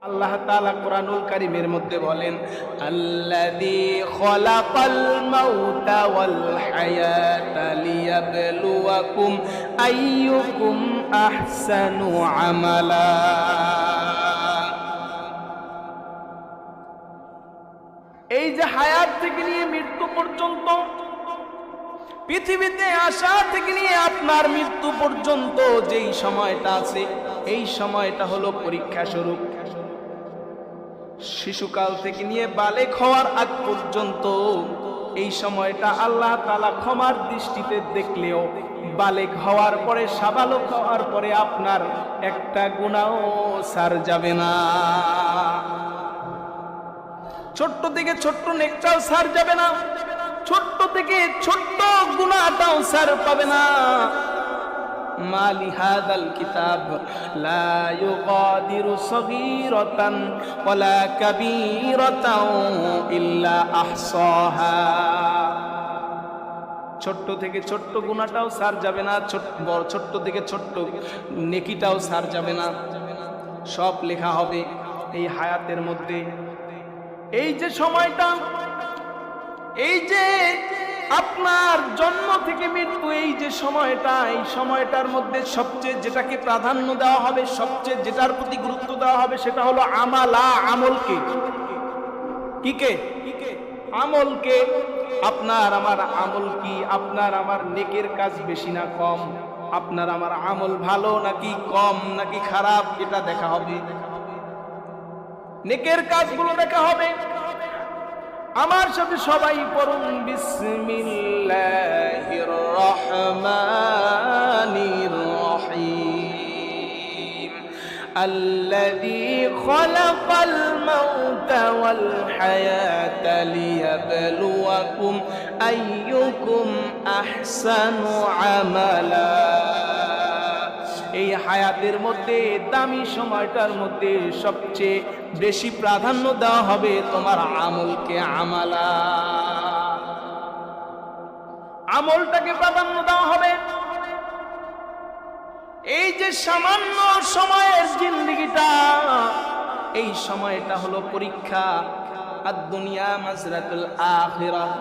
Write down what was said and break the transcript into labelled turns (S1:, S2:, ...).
S1: আল্লাহ তাআলা কোরআনুল কারীমের মধ্যে বলেন, আল্লাযী খালাকাল মাউতা ওয়াল হায়াতা লিয়াবলুয়াকুম আইয়ুকুম আহসানু আমালা। এই যে হায়াত থেকে নিয়ে মৃত্যু পর্যন্ত, পৃথিবীতে আসা থেকে নিয়ে আপনার মৃত্যু পর্যন্ত যেই সময়টা আছে, এই সময়টা হলো পরীক্ষা স্বরূপ। শিশুকাল থেকে নিয়ে বালেগ হওয়ার আগ পর্যন্ত এই সময়টা আল্লাহ তাআলা ক্ষমার দৃষ্টিতে দেখলেও বালেগ হওয়ার পরে, সাবালক হওয়ার পরে আপনার একটা গুনাহও ছাড় যাবে না। ছোট্ট থেকে ছোট্ট নেকটাও ছাড় যাবে না, ছোট্ট থেকে ছোট্ট গুনাহটাও ছাড় পাবে না। মালি হাদাল কিতাব লা ইউগাদিরু সগীরাতান ওয়ালা কাবীরাতাও ইল্লা আহসাহা। ছোট্ট থেকে ছোট্ট গুনাহটাও ছাড় যাবে না, ছোট্ট থেকে ছোট্ট নেকিটাও ছাড় যাবে না, সব লেখা হবে এই হায়াতের মধ্যে। এই যে সময়টা, এই যে আপনার জন্ম থেকে মৃত্যু, এই যে সময়টা, এই সময়টার মধ্যে সবচেয়ে যেটাকে প্রাধান্য দেওয়া হবে, সবচেয়ে যেটার প্রতি গুরুত্ব দেওয়া হবে, সেটা হলো আমালা, আমলকে। কিকে? আমলকে। আপনার আমার আমল কি? আপনার আমার নেকের কাজ বেশি না কম? আপনার আমার আমল ভালো নাকি কম নাকি খারাপ, এটা দেখা হবে। নেকের কাজগুলো দেখা হবে। আমার সাথে সবাই পড়ুন, বিসমিল্লাহির রহমানির রহিম। আল্লাযী খালাকাল মাউতা ওয়াল হায়াতা লিয়াবলুয়াকুম আইয়ুকুম আহসানু আমালা। এই হায়াতের মধ্যে, দামি সময়টার মধ্যে সবচেয়ে বেশি প্রাধান্য দেওয়া হবে তোমার আমলকে, আমালা। আমলটাকে প্রাধান্য দেওয়া হবে। এই যে সামান্য সময়ের জিন্দেগিটা, এই সময়টা হলো পরীক্ষা। আদ দুনিয়া মাজরাতুল আখিরাহ।